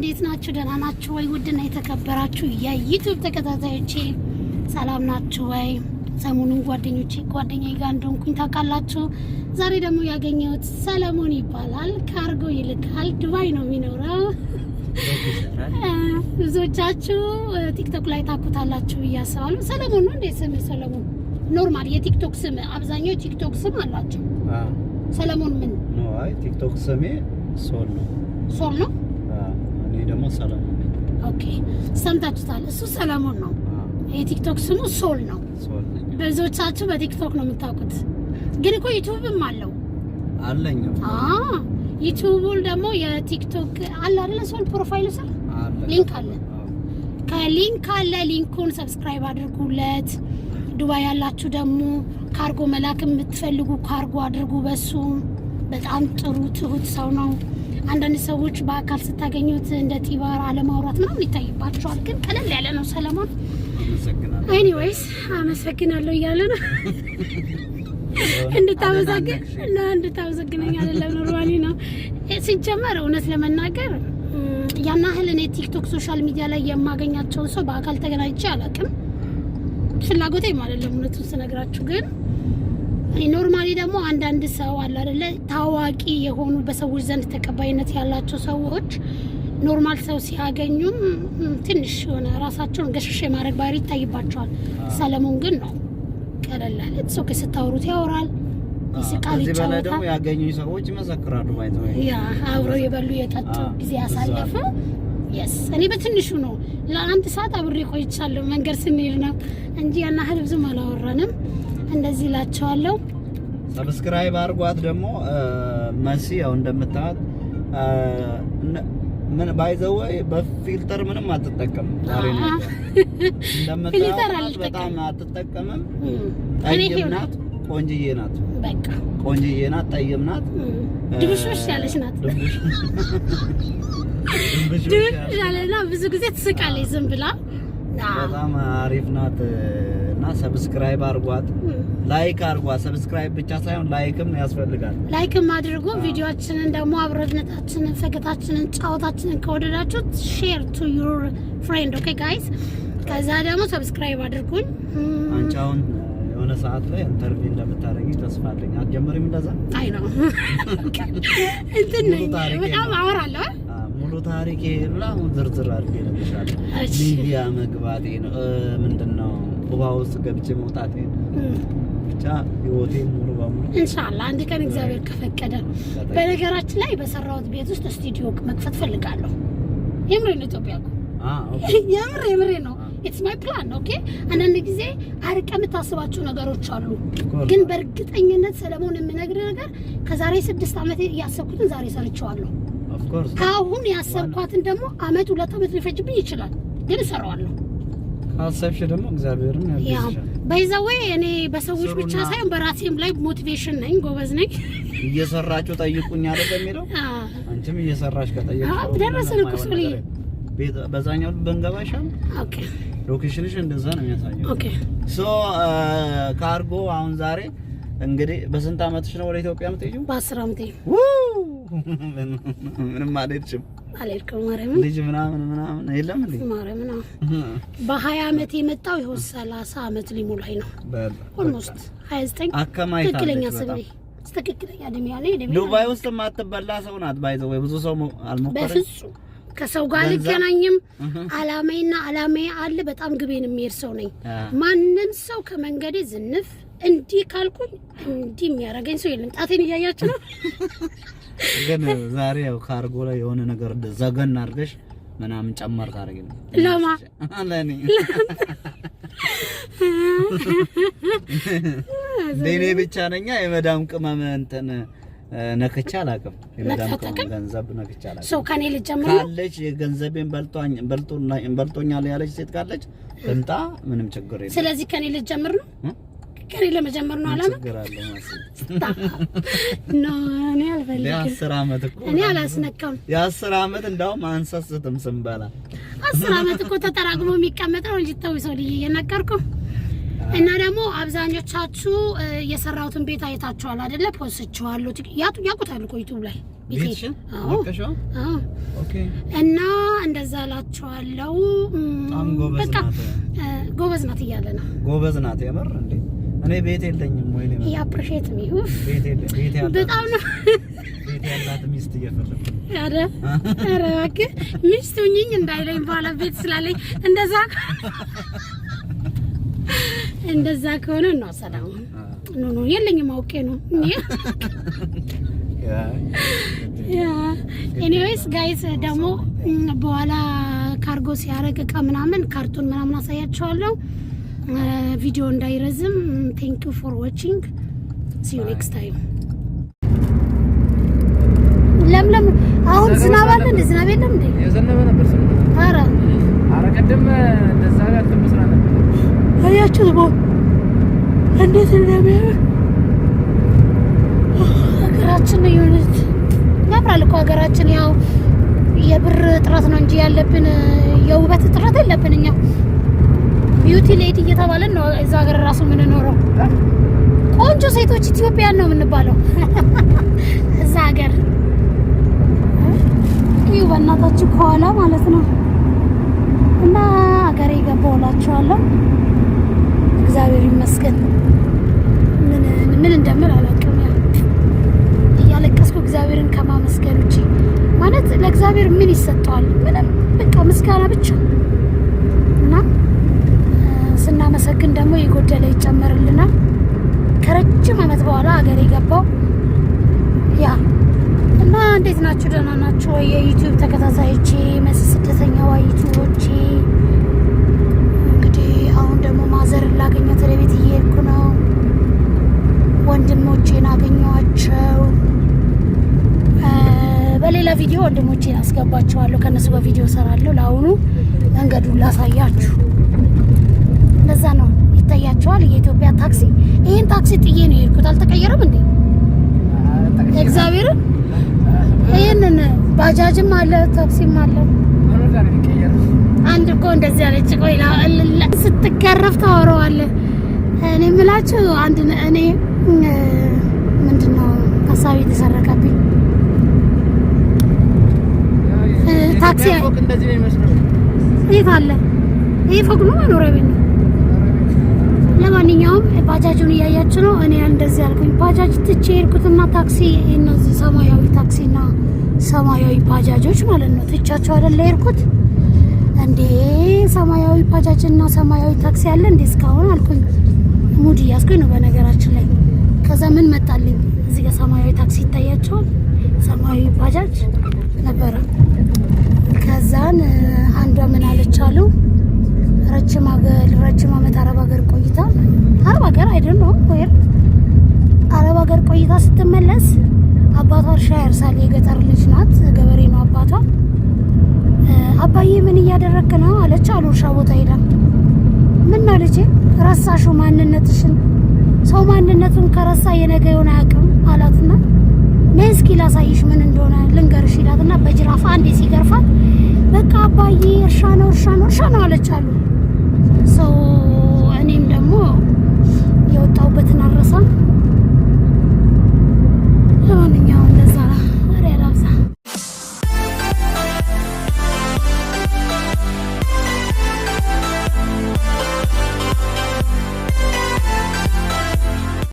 እንዴት ናችሁ? ደህና ናችሁ ወይ? ውድና የተከበራችሁ የዩቲዩብ ተከታታዮቼ ሰላም ናችሁ ወይ? ሰሞኑን ጓደኛዬ ጋር እንደሆንኩኝ ታውቃላችሁ። ዛሬ ደግሞ ያገኘሁት ሰለሞን ይባላል። ካርጎ ይልካል። ዱባይ ነው የሚኖረው። ብዙዎቻችሁ ቲክቶክ ላይ ታውቁታላችሁ ብዬ አስባለሁ። ሰለሞን ነው እንዴ ስም? ሰለሞን ኖርማል የቲክቶክ ስም፣ አብዛኛው ቲክቶክ ስም አላቸው። ሰለሞን ምን ነው? አይ ቲክቶክ ስሜ ሶል ነው። ሶል ነው? እኔ ደግሞ ሰለሞን ነኝ። ኦኬ ሰምታችሁታል። እሱ ሰለሞን ነው። የቲክቶክ ስሙ ሶል ነው። ሶል ነኝ። ብዙዎቻችሁ በቲክቶክ ነው የምታውቁት፣ ግን እኮ ዩቲዩብም አለው አለኝ። ዩቲዩብ ደግሞ የቲክቶክ አለ አይደል? ሶል ፕሮፋይል ስር ሊንክ አለ። ከሊንክ አለ። ሊንኩን ሰብስክራይብ አድርጉለት። ዱባይ ያላችሁ ደግሞ ካርጎ መላክ የምትፈልጉ ካርጎ አድርጉ በሱ። በጣም ጥሩ ትሁት ሰው ነው። አንዳንድ ሰዎች በአካል ስታገኙት እንደ ቲባር አለማውራት ምናምን ይታይባቸዋል፣ ግን ቀለል ያለ ነው ሰለሞን። ኤኒዌይስ አመሰግናለሁ እያለ ነው። እንድታመሰግነኝ አይደለም ኖርማሊ ነው። ሲጀመር እውነት ለመናገር ያን ያህል እኔ ቲክቶክ ሶሻል ሚዲያ ላይ የማገኛቸውን ሰው በአካል ተገናኝቼ አላውቅም። ፍላጎቴም አይደለም እውነቱን ስነግራችሁ። ግን ኖርማሊ ደግሞ አንዳንድ ሰው አለ አይደለ ታዋቂ የሆኑ በሰዎች ዘንድ ተቀባይነት ያላቸው ሰዎች ኖርማል ሰው ሲያገኙም ትንሽ ሆነ ራሳቸውን ገሸሽ ማድረግ ባህሪ ይታይባቸዋል። ሰለሞን ግን ነው ቀለል ያለ ሰው። ከስታወሩት ያወራል፣ ይስቃል፣ ይጫወታል። እዚህ ደግሞ ያገኙኝ ሰዎች ይመሰክራሉ። ባይተው ያ አብረው የበሉ የጠጡ ጊዜ ያሳለፉ የስ እኔ በትንሹ ነው ለአንድ ሰዓት አብሬ ቆይቻለሁ። መንገድ ስንሄድ ነው እንጂ ያን ያህል ብዙም አላወራንም። እንደዚህ እላቸዋለሁ። ሰብስክራይብ አድርጓት። ደግሞ መሲ ያው እንደምታውቁት ምን ባይዘወይ በፊልተር ምንም አትጠቀምም። ዛሬ ነው እንደምታውቁት በጣም አትጠቀምም። ጠይም ናት፣ ቆንጅዬ ናት። በቃ ቆንጅዬ ናት፣ ጠይም ናት፣ ድብሽሽ ያለች ናት። ድብሽሽ ያለና ብዙ ጊዜ ትስቃለች ዝም ብላ። በጣም አሪፍ ናት። እና ሰብስክራይብ አድርጓት፣ ላይክ አድርጓት። ሰብስክራይብ ብቻ ሳይሆን ላይክም ያስፈልጋል። ላይክም አድርጉ። ቪዲዮአችንን ደግሞ አብረድነታችንን፣ ፈገታችንን፣ ጫወታችንን ከወደዳችሁት ሼር ቱ ዩር ፍሬንድ ኦኬ ጋይስ። ከዛ ደግሞ ሰብስክራይብ አድርጉኝ። አንቺ አሁን የሆነ ሰዓት ላይ ኢንተርቪው እንደምታደርጊ ተስፋ አለኝ። አትጀምሪም እንደዛ? አይ ነው እንትን በጣም አወራለሁ። ሙሉ ታሪኬ ሁሉ ዝርዝር አድርጌ ልብሻለሁ። ሚዲያ መግባቴ ነው ምንድነው ውሃ ውስጥ ገብቼ መውጣቴ ብቻ ህይወቴ ሙሉ በሙሉ ኢንሻአላህ አንድ ቀን እግዚአብሔር ከፈቀደ። በነገራችን ላይ በሰራሁት ቤት ውስጥ ስቱዲዮ መክፈት ፈልጋለሁ። የምሬ ነው። ኢትዮጵያ እኮ የምሬ ነው። ኢትስ ማይ ፕላን ኦኬ። አንዳንድ ጊዜ አርቀ የምታስባቸው ነገሮች አሉ፣ ግን በእርግጠኝነት ሰለሞን የምነግርህ ነገር ከዛሬ 6 ዓመት ያሰብኩትን ዛሬ ሰርቼዋለሁ። ኦፍ ኮርስ አሁን ያሰብኳትን ደግሞ አመት 2 ዓመት ሊፈጅብኝ ይችላል፣ ግን እሰራዋለሁ። አሰብሽ ደግሞ እግዚአብሔርን ያድርግልሽ። ባይዘዌ እኔ በሰዎች ብቻ ሳይሆን በራሴም ላይ ሞቲቬሽን ነኝ፣ ጎበዝ ነኝ። እየሰራችሁ ጠይቁኝ አይደል የሚለው? አንቺም እየሰራሽ ከጠየቅሽ ደረሰን እኮ ሶሊ ቤት በዛኛው በእንገባሻል። ኦኬ ሎኬሽንሽ እንደዛ ነው የሚያሳየው። ኦኬ ሶ ካርጎ አሁን ዛሬ እንግዲህ በስንት ዓመትሽ ነው ወደ ኢትዮጵያ የምትሄጂው? በ10 ዓመቴ። ምንም አልሄድሽም? አልሄድኩም። ማርያም ልጅ ምናምን የለም እንዴ? ማርያም ነው። በ20 ዓመት የመጣው ይኸው 30 ዓመት ሊሞላኝ ነው። ኦልሞስት 29 አከማይታ ትክክለኛ ስሜ ትክክለኛ እድሜ ያለኝ ዱባይ ውስጥ የማትበላ ሰው ናት። ባይዘው ወይ ብዙ ሰው አልሞከረም። በፍጹም ከሰው ጋር ልገናኝም አላማዬ አለ። በጣም ግቤን የሚሄድ ሰው ነኝ። ማንም ሰው ከመንገዴ ዝንፍ እንዲህ ካልኩኝ እንዲህ የሚያደርገኝ ሰው የለም። ጣቴን እያያችሁ ነው። ግን ዛሬ ያው ካርጎ ላይ የሆነ ነገር ዘገን አድርገሽ ምናምን ጨመር ታደርጊ ነው ለማ ለኔ ለኔ ብቻ ነኛ የመዳም ቅመም እንትን ነክቻ አላውቅም። የመዳም ቅመም ገንዘብ ነክቻ አላውቅም። ሰው ከኔ ልጀምር ካለች የገንዘቤን በልጦኛል ያለች ሴት ካለች ትምጣ፣ ምንም ችግር የለም። ስለዚህ ከኔ ልጀምር ነው። ከኔ ለመጀመር ነው አላማ። ችግር አለ ኖ እኔ አልፈልግም። የ10 ዓመት እኮ እኔ አላስነካም። የ10 ዓመት እንደውም አንሰስትም ስንበላ 10 ዓመት እኮ ተጠራቅሞ የሚቀመጥ ነው እንጂ ተው ሰው ልዬ እየነገርኩ እና ደግሞ አብዛኞቻችሁ የሰራውትን ቤት አይታችኋል አይደለ? ፖስትችኋለሁ። ያቁታል እኮ ዩቲዩብ ላይ ቤቴ። አዎ ኦኬ። እና እንደዛ እላቸዋለሁ። በጣም ጎበዝ ናት። ጎበዝ ናት እያለ ነው። ጎበዝ ናት የምር እንዴ። እኔ ቤት የለኝም ወይ ነው ያፕሪሼት ሚ ቤት ያላት በጣም ነው ቤት ያላት ሚስት እየፈለኩ አረ እባክህ ሚስት ሁኚኝ እንዳይለኝ ባለ ቤት ስላለኝ እንደዛ ከሆነ ነው ሰላም ኖ የለኝም አውቄ ነው ያ ኤኒዌይስ ጋይስ ደግሞ በኋላ ካርጎ ሲያረግ እቃ ምናምን ካርቶን ምናምን አሳያችኋለሁ። ቪዲዮ እንዳይረዝም thank you for watching, see you next time። ለምለም አሁን ዝናብ አለ እንዴ? ዝናብ የለም እንዴ? የዘነበ ነበር ሰው። ኧረ ቀደም እንደዛ ጋር ተመስራ ነበር። አያችሁ ነው እንዴት እንደሚያምር ሀገራችን የሆነች ያምራል እኮ ሀገራችን። ያው የብር እጥረት ነው እንጂ ያለብን የውበት እጥረት የለብን እኛ ቢዩቲ ሌዲ እየተባለን ነው እዛ ሀገር ራሱ የምንኖረው። ቆንጆ ሴቶች ኢትዮጵያን ነው የምንባለው እዛ ሀገር። ይኸው በእናታችሁ ከኋላ ማለት ነው። እና ሀገሬ ገባሁላችኋለሁ። እግዚአብሔር ይመስገን። ምን እንደምል አላውቅም። እያለቀስኩ እግዚአብሔርን ከማመስገን ውጪ ማለት ለእግዚአብሔር ምን ይሰጠዋል? ምንም በቃ ምስጋና ብቻ እና ስናመሰግን ደግሞ የጎደለ ይጨመርልናል። ከረጅም ዓመት በኋላ ሀገሬ ገባው። ያ እና እንዴት ናችሁ? ደህና ናችሁ ወይ? የዩቲዩብ ተከታታዮቼ ስደተኛዋ ዩቲዩቦቼ እንግዲህ አሁን ደግሞ ማዘርን ላገኘት ወደ ቤት እየሄድኩ ነው። ወንድሞቼን አገኘኋቸው። በሌላ ቪዲዮ ወንድሞቼን አስገባቸዋለሁ። ከነሱ በቪዲዮ ሰራለሁ። ለአሁኑ መንገዱን ላሳያችሁ። ለዛ ነው ይታያቸዋል። የኢትዮጵያ ታክሲ። ይሄን ታክሲ ጥዬ ነው የሄድኩት። አልተቀየረም እንዴ? እግዚአብሔርን ይሄንን ባጃጅም አለ ታክሲም አለ። አንድ እኮ እንደዚህ አለች። ቆይ ስትገረፍ ታወራዋለህ። እኔ የምላችሁ አንድ እኔ ምንድነው ሀሳቤ ተሰረቀብኝ። ታክሲ ፎቅ እንደዚህ ነው የሚመስለው። የት አለ? ይሄ ፎቅ ነው መኖሪያ ቤት ነው። ለማንኛውም ባጃጁን እያያችሁ ነው። እኔ እንደዚህ አልኩኝ። ባጃጅ ትቼ ሄድኩትና ታክሲ እነዚህ ሰማያዊ ታክሲና ሰማያዊ ባጃጆች ማለት ነው ትቻቸው አይደለ ሄድኩት። እንዴ ሰማያዊ ባጃጅና ሰማያዊ ታክሲ አለ እንዴ እስካሁን አልኩኝ። ሙድ ያስኩኝ ነው በነገራችን ላይ። ከዛ ምን መጣልኝ? እዚህ ጋር ሰማያዊ ታክሲ ይታያቸዋል። ሰማያዊ ባጃጅ ነበረ። ከዛን አንዷ ምን አለች አሉ ረጅም ዓመት አረብ ሀገር ቆይታ አረብ ሀገር አይደል ነው ወይ አረብ ሀገር ቆይታ ስትመለስ አባቷ እርሻ ያርሳል። የገጠር ልጅ ናት፣ ገበሬ ነው አባቷ። አባዬ ምን እያደረክ ነው አለች አሉ እርሻ ቦታ ሄዳ። ምን ነው ልጄ ረሳሽው ማንነትሽን? ሰው ማንነቱን ከረሳ የነገውን አያውቅም አላትና ነይ እስኪ ላሳይሽ ምን እንደሆነ ልንገርሽ ይላትና በጅራፍ አንዴ ሲገርፋት በቃ አባዬ እርሻ ነው አለች አሉ።